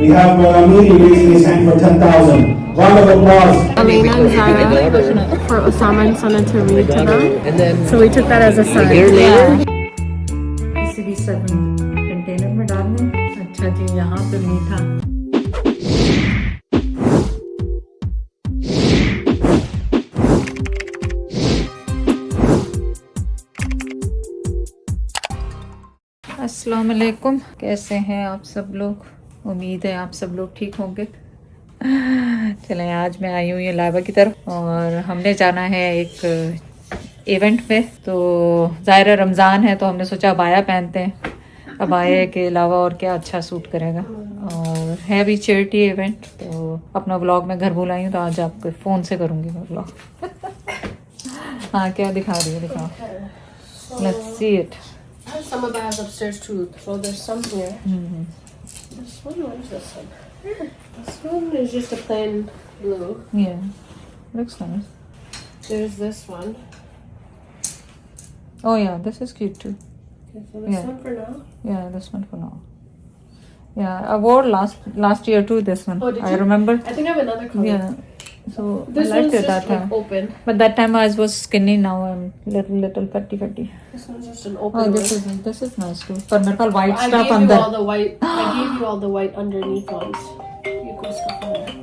We have Amini raising his hand for 10,000. Round of applause. Alina and Zara for Osama and Sana to read to them. So we took that as a sign. Yeah. किसी भी सब container में डालना है। अच्छा जी, यहाँ पे मीठा अस्सलाम वालेकुम, कैसे हैं आप सब लोग? उम्मीद है आप सब लोग ठीक होंगे। चलें, आज मैं आई हूँ ये लाइबा की तरफ और हमने जाना है एक इवेंट पे। तो ज़ाहिर रमज़ान है तो हमने सोचा अबाया पहनते हैं। अबाया के अलावा और क्या अच्छा सूट करेगा। और है भी चैरिटी इवेंट, तो अपना व्लॉग मैं घर बुलाई हूँ, तो आज आपके फ़ोन से करूँगी मैं व्लॉग। हाँ, क्या दिखा रही है, दिखाओ। Let's see it. I have some abayas upstairs too, so there's some here. This one, what is this one? This one is just a plain blue. Yeah, looks nice. There's this one. Oh yeah, this is cute too. Okay, so this Yeah. one for now. Yeah, this one for now. Yeah, I wore last year too. This one. Oh, did I you? remember. I think I have another color. Yeah. So This I liked one's it just that like time. open. But that time I was skinny. Now I'm little fatty. This one's just an Oh, open one. this is nice too. But metal white I stuff gave on you the. all the white. I gave you all the white underneath ones. You go stuff on there.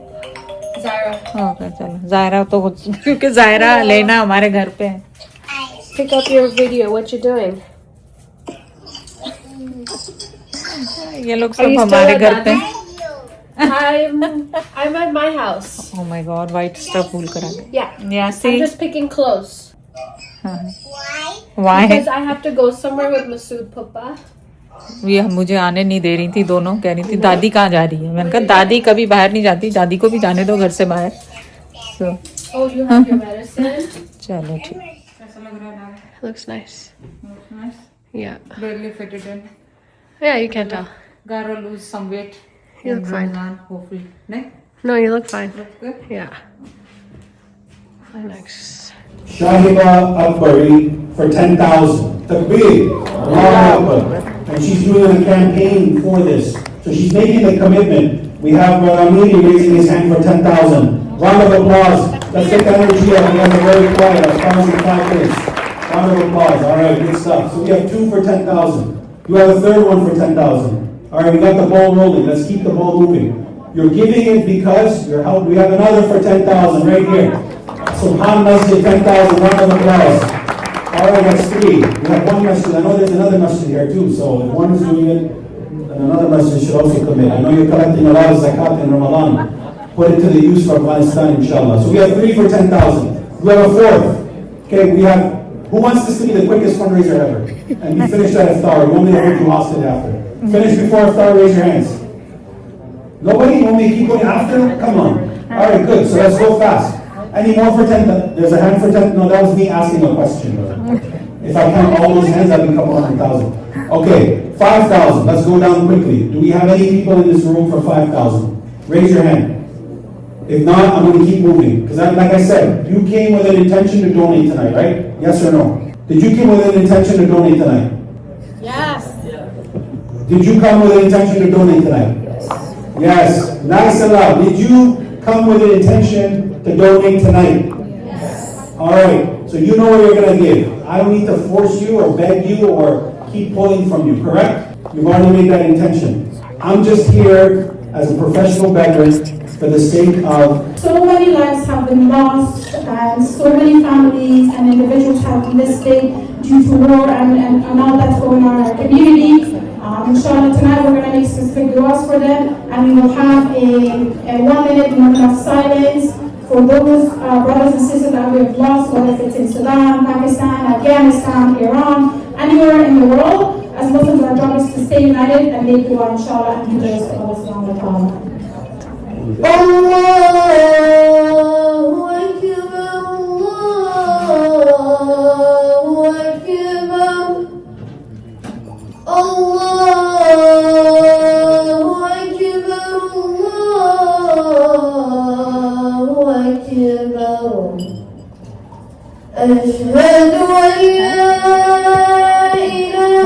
Zara, Okay, चलो ज़ायरा तो क्योंकि ज़ायरा लेना हमारे घर पे है। pick up your video. What you doing? ये लोग Are सब you still हमारे at घर पे। Daddy? I'm at my house. Oh my God, white stuff भूल कर आ गए। Yeah. Yeah, I'm see. just picking clothes. Why? Because I have to go somewhere with Masood Papa. ये मुझे आने नहीं दे रही थी, दोनों कह रही थी दादी कहाँ जा रही है। मैंने कहा दादी कभी बाहर नहीं जाती, दादी को भी जाने दो घर से बाहर। So, Oh, you have your medicine? चलो ठीक। Looks nice. Yeah. Barely fitted in. Yeah, you can tell. Gotta lose some weight. You look fine. Hopefully. नहीं? No, you look fine. Looks good. Yeah. Next. Shahiba Akbari for 10,000. Takbir. Allahu Akbar. And she's doing a campaign for this. So she's making the commitment. We have Amini raising his hand for 10,000. Round of applause. Let's get the energy up. We have a very quiet. As far as the 5 minutes. Round of applause. All right, good stuff. So we have 2 for 10,000. You have a third one for 10,000. All right, we got the ball rolling. Let's keep the ball moving. You're giving it because you're helping. We have another for 10,000 right here. Subhanallah, 10,000. Round of applause. All right, that's 3. We have one message. I know there's another message here too. So if one is doing it, then another message should also come in. I know you're collecting a lot of zakat in Ramadan. Put it to the use for Afghanistan, inshallah. So we have 3 for 10,000. We have a 4th. Okay, we have. Who wants this to be the quickest fundraiser ever? And you finished at iftar. You want me to hold you hostage after? Finish before iftar. Raise your hands. Nobody? You want me to keep going after? Come on. All right, good. So let's go fast. Any more for 10? There's a hand for 10. No, that was me asking a question. If I count all those hands, that'd be a couple 100,000. Okay, 5,000. Let's go down quickly. Do we have any people in this room for 5,000? Raise your hand. If not, I'm going to keep moving. Because like I said, you came with an intention to donate tonight, right? Yes or no? Did you come with an intention to donate tonight? Yes. Did you come with an intention to donate tonight? Yes. Nice and loud. Did you come with an intention to donate tonight? Yes. All right. So you know what you're going to give. I don't need to force you or beg you or keep pulling from you, correct? You've already made that intention. I'm just here as a professional beggar for the sake of... So many lives have been lost and so many families and individuals have missed it due to war and all that's going on in our community. Inshallah, tonight we're going to make specific du'as for them and we will have a 1 minute moment of silence for those brothers and sisters that we have lost, whether if it's in Sudan, Pakistan, Afghanistan, Iran, anywhere in the world. As Muslims, our job is to stay united and make dua, inshallah, and do the rest of Allah subhanahu wa ta'ala. Allahu Akbar, Allahu Akbar, Allahu Akbar, Allahu Akbar. Ashhadu an la ilaha illallah.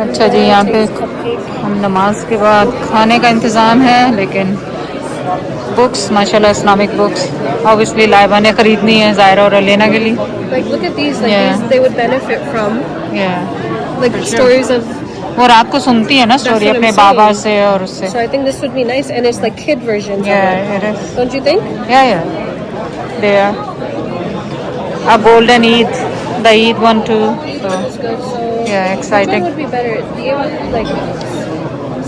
अच्छा जी, यहाँ पे हम नमाज के बाद खाने का इंतज़ाम है, लेकिन बुक्स माशाल्लाह इस्लामिक बुक्स ऑब्वियसली लाइबा ने ख़रीदनी है ज़ायरा और अलीना के लिए. Like, look at these. Like, Yeah. these they would benefit from. Like stories of. वो रात को सुनती है ना स्टोरी what I'm अपने बाबा saying. से और उससे. So I think this would be nice, and it's like kid versions of it. It is. Don't you think? Yeah. They are a golden Eid, the Eid one too. So That's good. So yeah, which exciting. one would be better? The like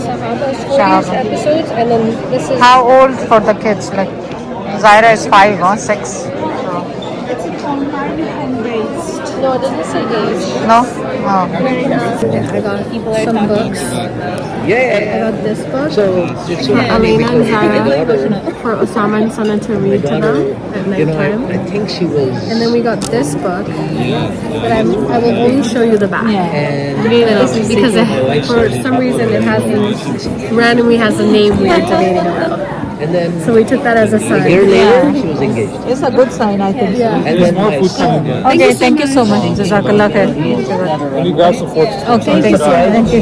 Sahaba stories Sahaba. episodes, and then this is. How old for the kids? Like Zaira is 5 or 6. It's a combined home-based. No, it doesn't say age. No. Oh. I got some books. I got this book for Elena and Zara for Osama and Sana to read to them at nighttime. I think she was. And then we got this book, but I will only show you the back. Because for some reason it randomly has a name we are debating about. And then So we took that as a a year sign. later, she was engaged. It's a good sign, I think. Yeah. And then my son. Okay, thank you so much. Jazakallah khair. Okay, thank you.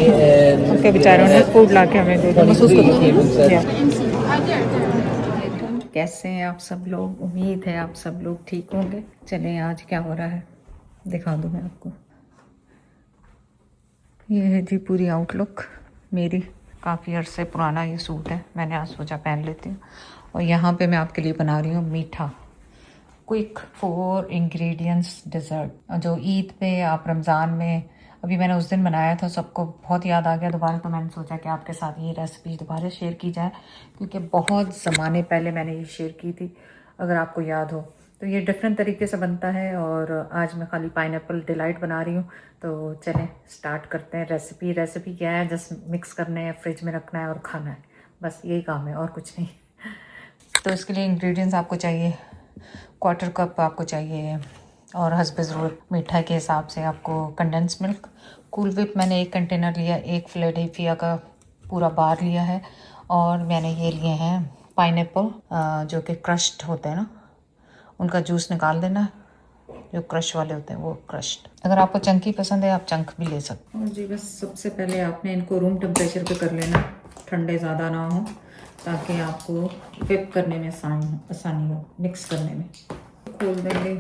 Okay, बेचारों ने food ला के हमें दे दिया. महसूस करो. कैसे हैं आप सब लोग? उम्मीद है आप सब लोग ठीक होंगे. चलें आज क्या हो रहा है दिखा दूँ मैं आपको. ये है जी पूरी आउटलुक मेरी. काफ़ी अरसे पुराना ये सूट है, मैंने आज सोचा पहन लेती हूँ. और यहाँ पे मैं आपके लिए बना रही हूँ मीठा क्विक 4 इंग्रेडिएंट्स डिज़र्ट, जो ईद पे आप रमज़ान में अभी मैंने उस दिन बनाया था, सबको बहुत याद आ गया दोबारा, तो मैंने सोचा कि आपके साथ ये रेसिपी दोबारा शेयर की जाए, क्योंकि बहुत ज़माने पहले मैंने ये शेयर की थी, अगर आपको याद हो. तो ये डिफरेंट तरीके से बनता है और आज मैं खाली पाइनएप्पल डिलाइट बना रही हूँ. तो चलें स्टार्ट करते हैं. रेसिपी क्या है, जस्ट मिक्स करना है, फ्रिज में रखना है और खाना है, बस यही काम है और कुछ नहीं. तो इसके लिए इंग्रेडिएंट्स आपको चाहिए 1/4 कप आपको चाहिए, और हस्ब ज़रूरत मीठा के हिसाब से आपको कंडेंस मिल्क. कूल विप मैंने 1 कंटेनर लिया, 1 फिलाडेल्फिया का पूरा बार लिया है, और मैंने ये लिए हैं पाइनएप्पल जो कि क्रश्ड होते हैं ना, उनका जूस निकाल देना, जो क्रश वाले होते हैं वो क्रश्ड. अगर आपको चंकी पसंद है आप चंक भी ले सकते हैं. और जी बस सबसे पहले आपने इनको रूम टेम्परेचर पे कर लेना, ठंडे ज़्यादा ना हो, ताकि आपको विप करने में आसानी हो, मिक्स करने में. खोल देंगे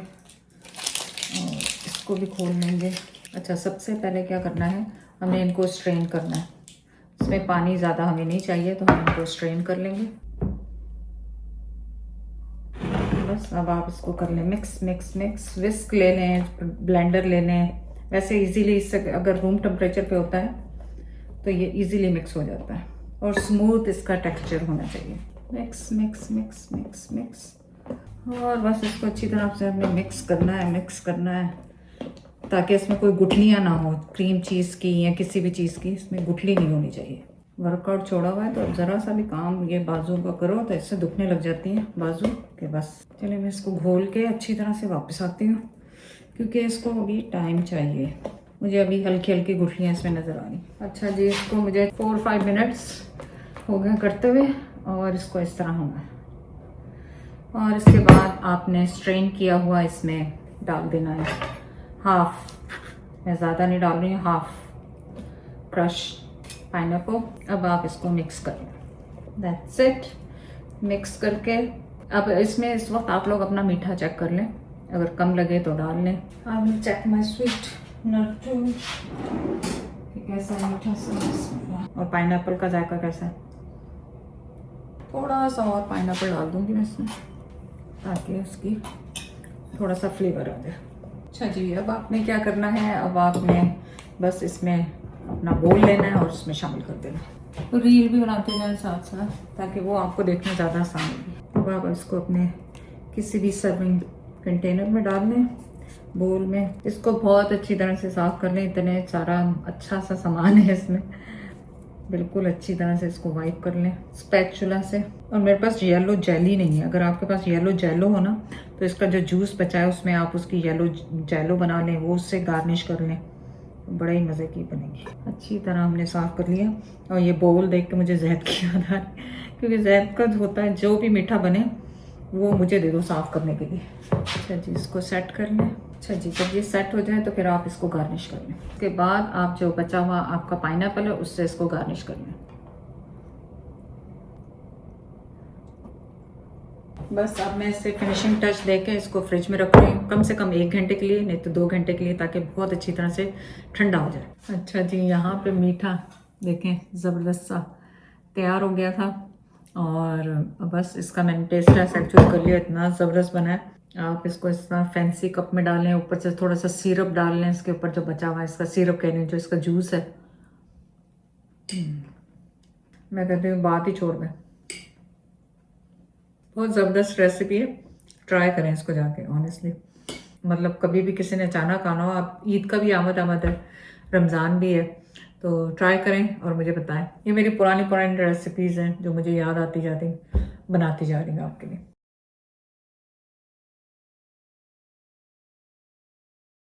और इसको भी खोल लेंगे. अच्छा, सबसे पहले क्या करना है, हमें इनको स्ट्रेन करना है. इसमें पानी ज़्यादा हमें नहीं चाहिए, तो हम इनको स्ट्रेन कर लेंगे. बस अब आप इसको कर लें मिक्स. विस्क ले लें, ब्लेंडर ले लें. वैसे इजीली इससे अगर रूम टेम्परेचर पे होता है तो ये इजीली मिक्स हो जाता है, और स्मूथ इसका टेक्सचर होना चाहिए. मिक्स. और बस इसको अच्छी तरह से हमने मिक्स करना है ताकि इसमें कोई गुठलियाँ ना हो, क्रीम चीज़ की या किसी भी चीज़ की इसमें गुठली नहीं होनी चाहिए. वर्कआउट छोड़ा हुआ है तो अब ज़रा सा भी काम ये बाजू का करो तो इससे दुखने लग जाती हैं बाजू के. बस चलिए मैं इसको घोल के अच्छी तरह से वापस आती हूँ, क्योंकि इसको अभी टाइम चाहिए. मुझे अभी हल्की हल्की गुठलियाँ इसमें नज़र आ रही. अच्छा जी, इसको मुझे 4-5 मिनट्स हो गए करते हुए, और इसको इस तरह होना है. और इसके बाद आपने स्ट्रेन किया हुआ इसमें डाल देना है, हाफ, मैं ज़्यादा नहीं डाल रही हूँ, हाफ क्रश पाइनएप्पल. अब आप इसको मिक्स कर लें. That's it. मिक्स करके अब इसमें इस वक्त आप लोग अपना मीठा चेक कर लें, अगर कम लगे तो डाल लें. I will check my sweet Nattu कैसा है, मीठा सा, और पाइनएप्पल का जायका कैसा है. थोड़ा सा और पाइनएप्पल डाल दूँगी मैं इसमें, ताकि उसकी थोड़ा सा फ्लेवर आ जाए. अच्छा जी, अब आपने क्या करना है, अब आपने बस इसमें अपना बोल लेना है और उसमें शामिल कर देना है. तो रील भी बनाते जाएं साथ साथ, ताकि वो आपको देखना ज़्यादा आसान होगी. अब आप इसको अपने किसी भी सर्विंग कंटेनर में डाल लें, बोल में. इसको बहुत अच्छी तरह से साफ़ कर लें, इतने सारा अच्छा सा सामान है इसमें. बिल्कुल अच्छी तरह से इसको वाइप कर लें स्पैचुला से. और मेरे पास येलो जेली नहीं है, अगर आपके पास येलो जेलो हो ना, तो इसका जो जूस बचा है उसमें आप उसकी येलो जेलो बना लें, वो उससे गार्निश कर लें, बड़ा ही मज़े की बनेगी। अच्छी तरह हमने साफ़ कर लिया। और ये बोल देख के मुझे जैद की याद आ रही, क्योंकि जैद का होता है जो भी मीठा बने वो मुझे दे दो साफ़ करने के लिए। अच्छा जी, इसको सेट कर लें। अच्छा जी, जब ये सेट हो जाए तो फिर आप इसको गार्निश कर लें। उसके बाद आप जो बचा हुआ आपका पाइनएप्पल है उससे इसको गार्निश कर लें। बस अब मैं इसे फिनिशिंग टच देके इसको फ्रिज में रख रही हूँ, कम से कम 1 घंटे के लिए, नहीं तो 2 घंटे के लिए, ताकि बहुत अच्छी तरह से ठंडा हो जाए। अच्छा जी, यहाँ पे मीठा देखें ज़बरदस्त सा तैयार हो गया था। और बस इसका मैंने टेस्ट टेस्ट एक्चुअली कर लिया, इतना ज़बरदस्त बना है। आप इसको इस तरह फैंसी कप में डालें, ऊपर से थोड़ा सा सिरप डाल लें इसके ऊपर, जो बचा हुआ है इसका सिरप कह रही हूँ, जो इसका जूस है। मैं कहती हूँ बात ही छोड़ दें। बहुत ज़बरदस्त रेसिपी है, ट्राई करें इसको जाके ऑनेस्टली। मतलब कभी भी किसी ने अचानक आना हो, आप ईद का भी आमद है, रमज़ान भी है, तो ट्राई करें और मुझे बताएं। ये मेरी पुरानी रेसिपीज़ हैं जो मुझे याद आती जाती, बनाती जा रही हूँ आपके लिए।